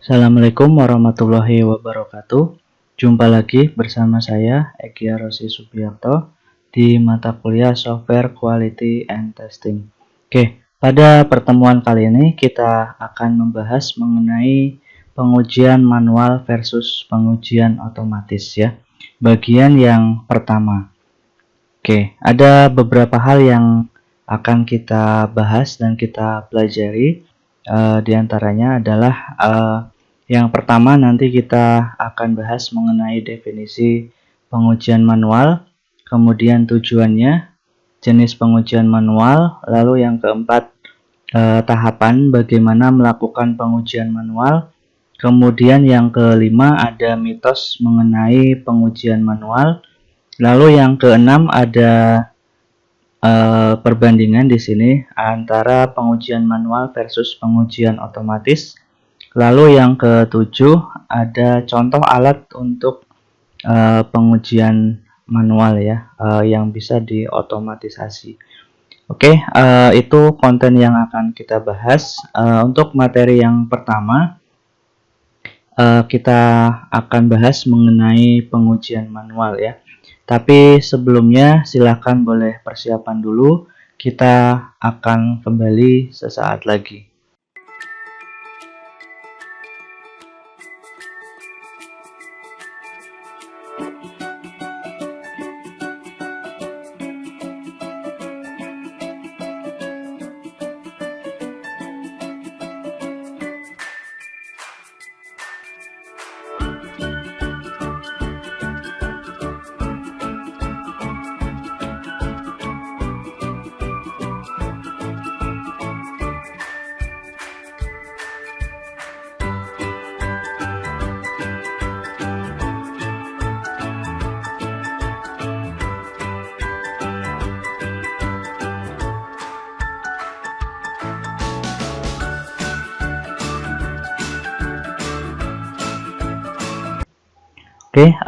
Assalamualaikum warahmatullahi wabarakatuh. Jumpa lagi bersama saya Egi Arosi Subiarto di mata kuliah Software Quality and Testing. Pada pertemuan kali ini kita akan membahas mengenai pengujian manual versus pengujian otomatis ya. Bagian yang pertama. Ada beberapa hal yang akan kita bahas dan kita pelajari. Di antaranya adalah yang pertama nanti kita akan bahas mengenai definisi pengujian manual, kemudian tujuannya, jenis pengujian manual, lalu yang keempat tahapan bagaimana melakukan pengujian manual, kemudian yang kelima ada mitos mengenai pengujian manual, lalu yang keenam ada perbandingan di sini antara pengujian manual versus pengujian otomatis. Lalu yang ketujuh ada contoh alat untuk pengujian manual ya, yang bisa diotomatisasi. Itu konten yang akan kita bahas. Untuk materi yang pertama, kita akan bahas mengenai pengujian manual ya. Tapi sebelumnya silakan boleh persiapan dulu. Kita akan kembali sesaat lagi.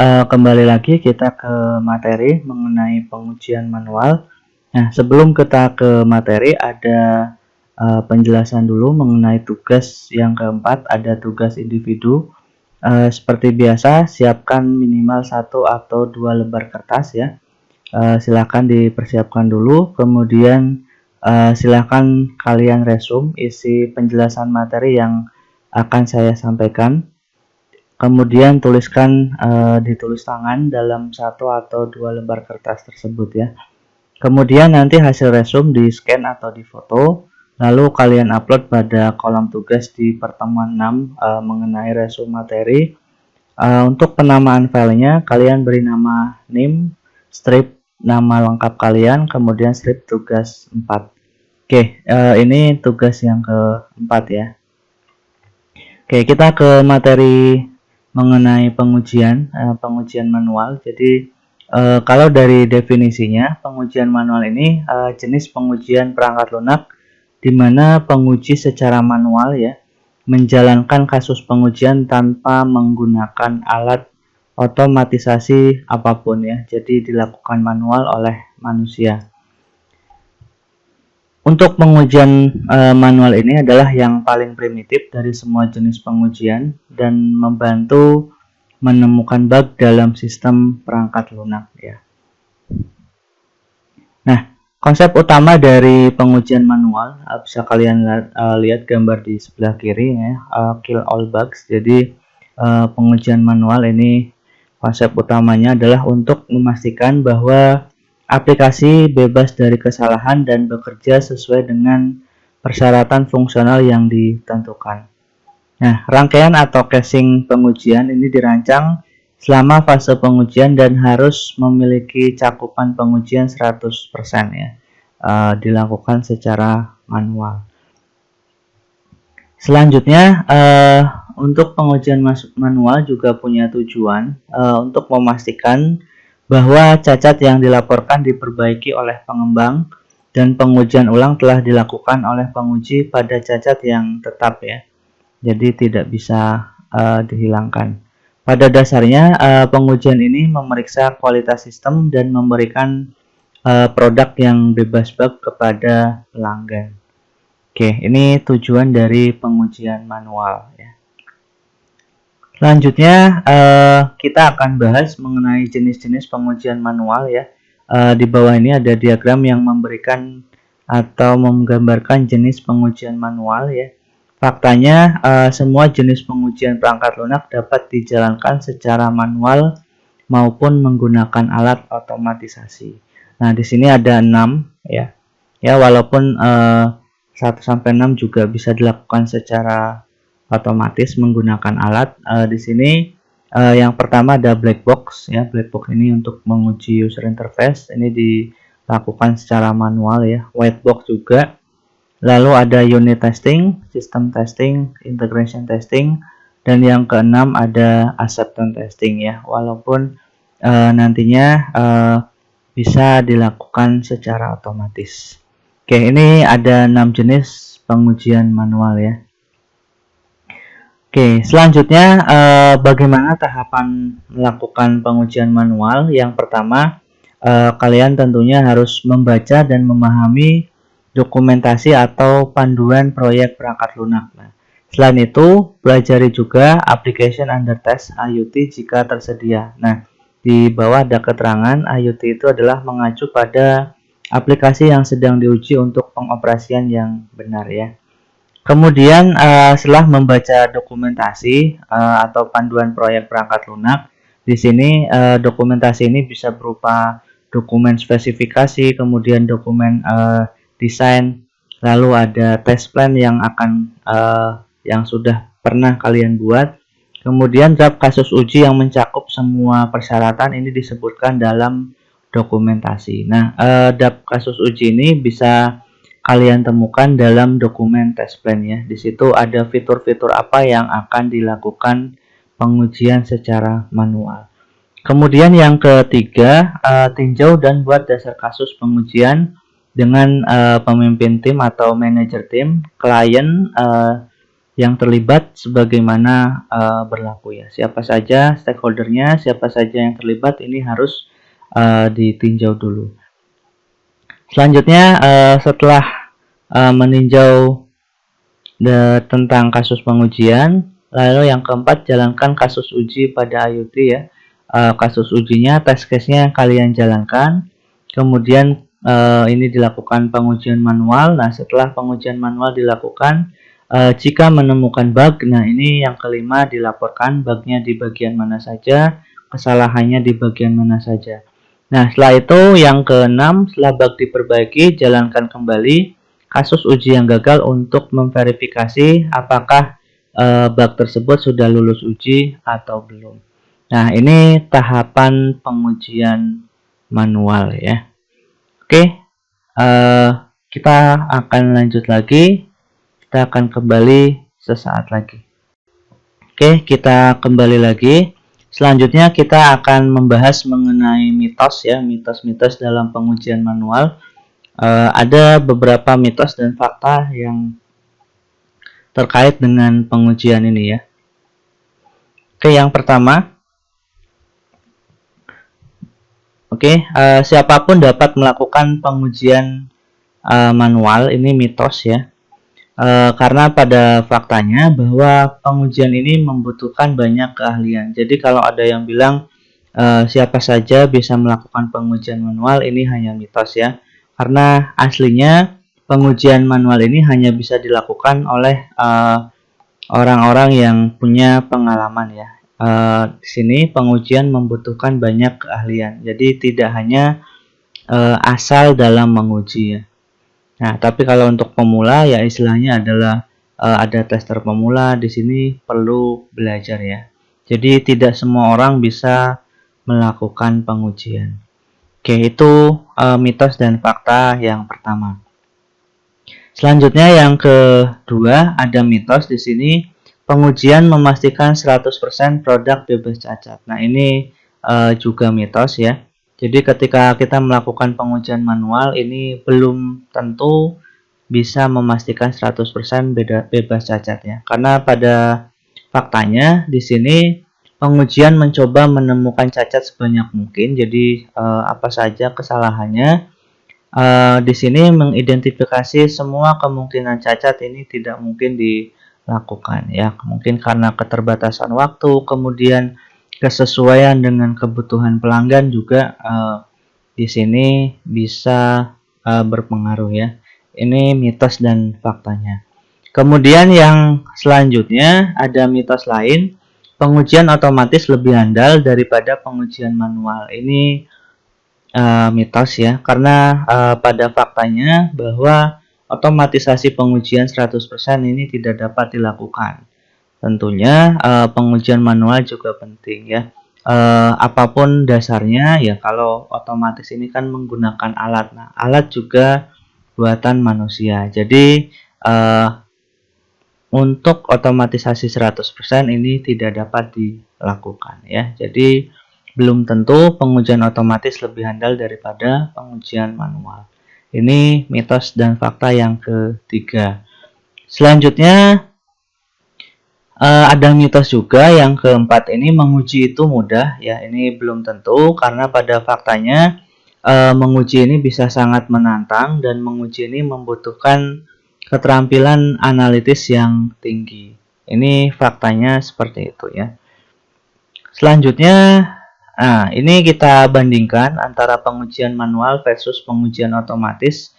Kembali lagi kita ke materi mengenai pengujian manual. Nah, sebelum kita ke materi ada penjelasan dulu mengenai tugas yang keempat, ada tugas individu. Seperti biasa, siapkan minimal 1 atau 2 lembar kertas ya. Silakan dipersiapkan dulu, kemudian silakan kalian resume isi penjelasan materi yang akan saya sampaikan. Kemudian tuliskan ditulis tangan dalam 1 atau 2 lembar kertas tersebut ya. Kemudian nanti hasil resume di scan atau di foto, lalu kalian upload pada kolom tugas di pertemuan 6 mengenai resume materi. Untuk penamaan filenya kalian beri nama name, strip nama lengkap kalian, kemudian strip tugas 4. Ini tugas yang keempat ya. Kita ke materi mengenai pengujian manual. Jadi kalau dari definisinya, pengujian manual ini jenis pengujian perangkat lunak di mana penguji secara manual ya menjalankan kasus pengujian tanpa menggunakan alat otomatisasi apapun ya. Jadi dilakukan manual oleh manusia. Untuk pengujian manual ini adalah yang paling primitif dari semua jenis pengujian dan membantu menemukan bug dalam sistem perangkat lunak ya. Nah, konsep utama dari pengujian manual bisa kalian lihat gambar di sebelah kiri ya, kill all bugs. Jadi pengujian manual ini konsep utamanya adalah untuk memastikan bahwa aplikasi bebas dari kesalahan dan bekerja sesuai dengan persyaratan fungsional yang ditentukan. Nah, rangkaian atau casing pengujian ini dirancang selama fase pengujian dan harus memiliki cakupan pengujian 100% ya, dilakukan secara manual. Selanjutnya, untuk pengujian manual juga punya tujuan untuk memastikan bahwa cacat yang dilaporkan diperbaiki oleh pengembang dan pengujian ulang telah dilakukan oleh penguji pada cacat yang tetap ya. Jadi tidak bisa dihilangkan. Pada dasarnya pengujian ini memeriksa kualitas sistem dan memberikan produk yang bebas bug kepada pelanggan. Ini tujuan dari pengujian manual ya. Selanjutnya kita akan bahas mengenai jenis-jenis pengujian manual ya. Di bawah ini ada diagram yang memberikan atau menggambarkan jenis pengujian manual ya. Faktanya semua jenis pengujian perangkat lunak dapat dijalankan secara manual maupun menggunakan alat otomatisasi. Nah, di sini ada 6 ya. Ya, walaupun 1 sampai 6 juga bisa dilakukan secara otomatis menggunakan alat. Di sini yang pertama ada black box ya. Black box ini untuk menguji user interface, ini dilakukan secara manual ya. White box juga. Lalu ada unit testing, system testing, integration testing, dan yang keenam ada acceptance testing ya. Walaupun nantinya bisa dilakukan secara otomatis. Oke, ini ada 6 jenis pengujian manual ya. Oke, selanjutnya bagaimana tahapan melakukan pengujian manual? Yang pertama, kalian tentunya harus membaca dan memahami dokumentasi atau panduan proyek perangkat lunak. Nah, selain itu, pelajari juga application under test IoT jika tersedia. Nah, di bawah ada keterangan IoT itu adalah mengacu pada aplikasi yang sedang diuji untuk pengoperasian yang benar ya. Kemudian setelah membaca dokumentasi atau panduan proyek perangkat lunak, di sini dokumentasi ini bisa berupa dokumen spesifikasi, kemudian dokumen desain, lalu ada test plan yang akan yang sudah pernah kalian buat. Kemudian draft kasus uji yang mencakup semua persyaratan ini disebutkan dalam dokumentasi. Nah, draft kasus uji ini bisa kalian temukan dalam dokumen test plan ya. Di situ ada fitur-fitur apa yang akan dilakukan pengujian secara manual. Kemudian yang ketiga, tinjau dan buat dasar kasus pengujian dengan pemimpin tim atau manajer tim, klien yang terlibat sebagaimana berlaku ya. Siapa saja stakeholdernya, siapa saja yang terlibat, ini harus ditinjau dulu. Selanjutnya setelah meninjau tentang kasus pengujian, lalu yang keempat, jalankan kasus uji pada IoT ya. Kasus ujinya, test case-nya yang kalian jalankan, kemudian ini dilakukan pengujian manual. Nah, setelah pengujian manual dilakukan, jika menemukan bug, nah ini yang kelima, dilaporkan bugnya di bagian mana saja, kesalahannya di bagian mana saja. Nah, setelah itu yang keenam, setelah bug diperbaiki, jalankan kembali kasus uji yang gagal untuk memverifikasi apakah bug tersebut sudah lulus uji atau belum. Nah, ini tahapan pengujian manual ya. Oke, kita akan lanjut lagi. Kita akan kembali sesaat lagi. Oke, kita kembali lagi. Selanjutnya kita akan membahas mengenai mitos ya, mitos-mitos dalam pengujian manual. Ada beberapa mitos dan fakta yang terkait dengan pengujian ini ya. Oke, yang pertama, siapapun dapat melakukan pengujian manual, ini mitos ya. Karena pada faktanya bahwa pengujian ini membutuhkan banyak keahlian. Jadi kalau ada yang bilang siapa saja bisa melakukan pengujian manual, ini hanya mitos ya. Karena aslinya pengujian manual ini hanya bisa dilakukan oleh orang-orang yang punya pengalaman ya. Di sini pengujian membutuhkan banyak keahlian. Jadi tidak hanya asal dalam menguji ya. Nah, tapi kalau untuk pemula ya istilahnya adalah ada tester pemula, di sini perlu belajar ya. Jadi tidak semua orang bisa melakukan pengujian. Oke, itu mitos dan fakta yang pertama. Selanjutnya yang kedua, ada mitos di sini, pengujian memastikan 100% produk bebas cacat. Nah, ini juga mitos ya. Jadi ketika kita melakukan pengujian manual, ini belum tentu bisa memastikan 100% bebas cacat ya. Karena pada faktanya di sini pengujian mencoba menemukan cacat sebanyak mungkin. Jadi apa saja kesalahannya. Di sini mengidentifikasi semua kemungkinan cacat ini tidak mungkin dilakukan ya. Mungkin karena keterbatasan waktu, kemudian kesesuaian dengan kebutuhan pelanggan juga di sini bisa berpengaruh ya. Ini mitos dan faktanya. Kemudian yang selanjutnya ada mitos lain, pengujian otomatis lebih handal daripada pengujian manual. Ini mitos ya, karena pada faktanya bahwa otomatisasi pengujian 100% ini tidak dapat dilakukan. Tentunya pengujian manual juga penting ya. Apapun dasarnya ya, kalau otomatis ini kan menggunakan alat. Nah, alat juga buatan manusia. Jadi untuk otomatisasi 100% ini tidak dapat dilakukan ya. Jadi belum tentu pengujian otomatis lebih handal daripada pengujian manual. Ini mitos dan fakta yang ketiga. Selanjutnya ada mitos juga yang keempat, ini menguji itu mudah ya. Ini belum tentu, karena pada faktanya menguji ini bisa sangat menantang dan menguji ini membutuhkan keterampilan analitis yang tinggi. Ini faktanya seperti itu ya. Selanjutnya, ini kita bandingkan antara pengujian manual versus pengujian otomatis.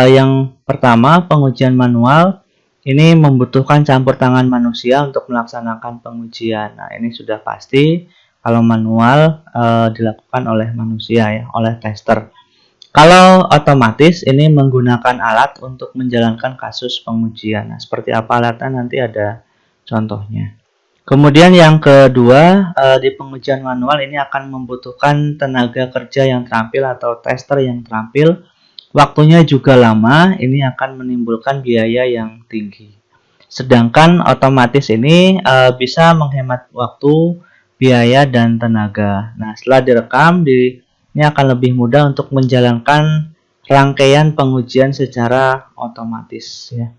Yang pertama, pengujian manual ini membutuhkan campur tangan manusia untuk melaksanakan pengujian. Nah, ini sudah pasti kalau manual dilakukan oleh manusia ya, oleh tester. Kalau otomatis ini menggunakan alat untuk menjalankan kasus pengujian. Nah, seperti apa alatnya nanti ada contohnya. Kemudian yang kedua, di pengujian manual ini akan membutuhkan tenaga kerja yang terampil atau tester yang terampil. Waktunya juga lama, ini akan menimbulkan biaya yang tinggi. Sedangkan otomatis ini bisa menghemat waktu, biaya, dan tenaga. Nah, setelah direkam, ini akan lebih mudah untuk menjalankan rangkaian pengujian secara otomatis ya.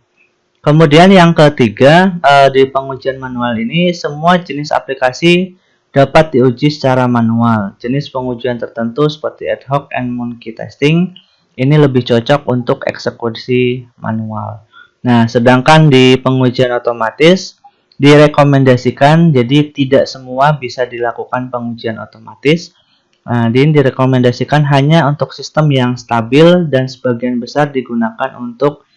Kemudian yang ketiga, di pengujian manual ini semua jenis aplikasi dapat diuji secara manual. Jenis pengujian tertentu seperti ad hoc and monkey testing ini lebih cocok untuk eksekusi manual. Nah, sedangkan di pengujian otomatis direkomendasikan, jadi tidak semua bisa dilakukan pengujian otomatis. Nah, ini direkomendasikan hanya untuk sistem yang stabil dan sebagian besar digunakan untuk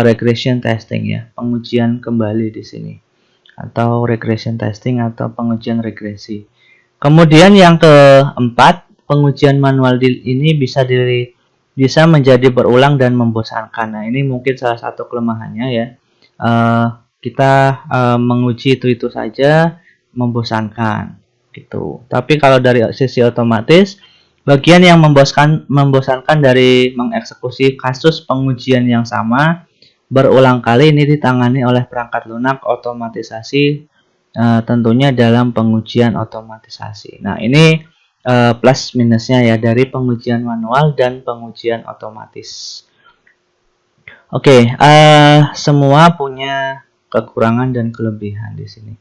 regression testing ya, pengujian kembali di sini, atau regression testing atau pengujian regresi. Kemudian yang keempat, pengujian manual ini bisa menjadi berulang dan membosankan. Nah, ini mungkin salah satu kelemahannya ya. Kita menguji itu saja membosankan gitu. Tapi kalau dari sisi otomatis, bagian yang membosankan dari mengeksekusi kasus pengujian yang sama berulang kali ini ditangani oleh perangkat lunak otomatisasi, tentunya dalam pengujian otomatisasi. Nah, ini plus minusnya ya dari pengujian manual dan pengujian otomatis. Oke, semua punya kekurangan dan kelebihan di sini.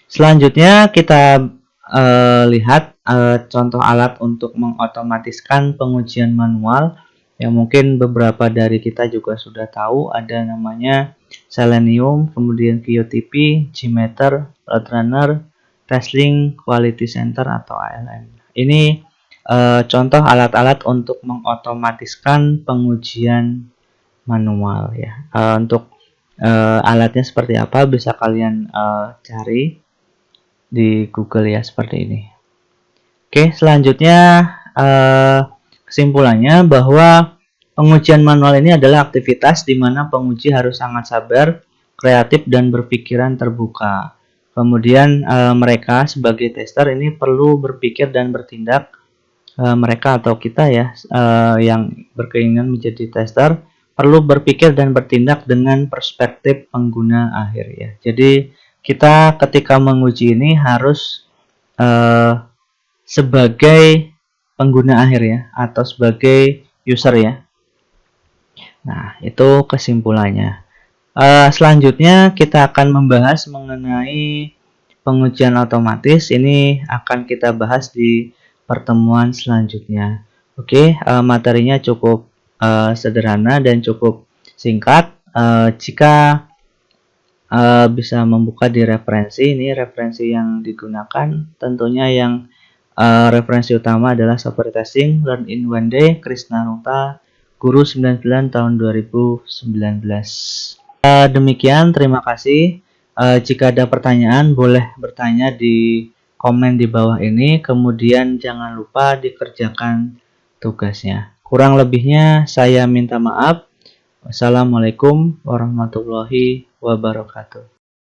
Selanjutnya kita lihat contoh alat untuk mengotomatiskan pengujian manual yang mungkin beberapa dari kita juga sudah tahu. Ada namanya Selenium, kemudian QTP, Gmeter, LoadRunner, TestLink, Quality Center atau ALM. Ini contoh alat-alat untuk mengotomatiskan pengujian manual ya. Untuk alatnya seperti apa bisa kalian cari di Google ya, seperti ini. Oke, selanjutnya kesimpulannya bahwa pengujian manual ini adalah aktivitas di mana penguji harus sangat sabar, kreatif, dan berpikiran terbuka. Kemudian mereka sebagai tester ini perlu berpikir dan bertindak, mereka atau kita ya yang berkeinginan menjadi tester perlu berpikir dan bertindak dengan perspektif pengguna akhir ya. Jadi kita ketika menguji ini harus sebagai pengguna akhir ya, atau sebagai user ya. Nah, itu kesimpulannya. Selanjutnya kita akan membahas mengenai pengujian otomatis. Ini akan kita bahas di pertemuan selanjutnya. Oke, materinya cukup sederhana dan cukup singkat. Jika bisa membuka di referensi. Ini referensi yang digunakan tentunya yang referensi utama adalah Software Testing Learn in One Day Krishna Nuta Guru 99 tahun 2019. Demikian, terima kasih. Jika ada pertanyaan boleh bertanya di komen di bawah ini, kemudian jangan lupa dikerjakan tugasnya. Kurang lebihnya saya minta maaf. Wassalamualaikum warahmatullahi wabarakatuh.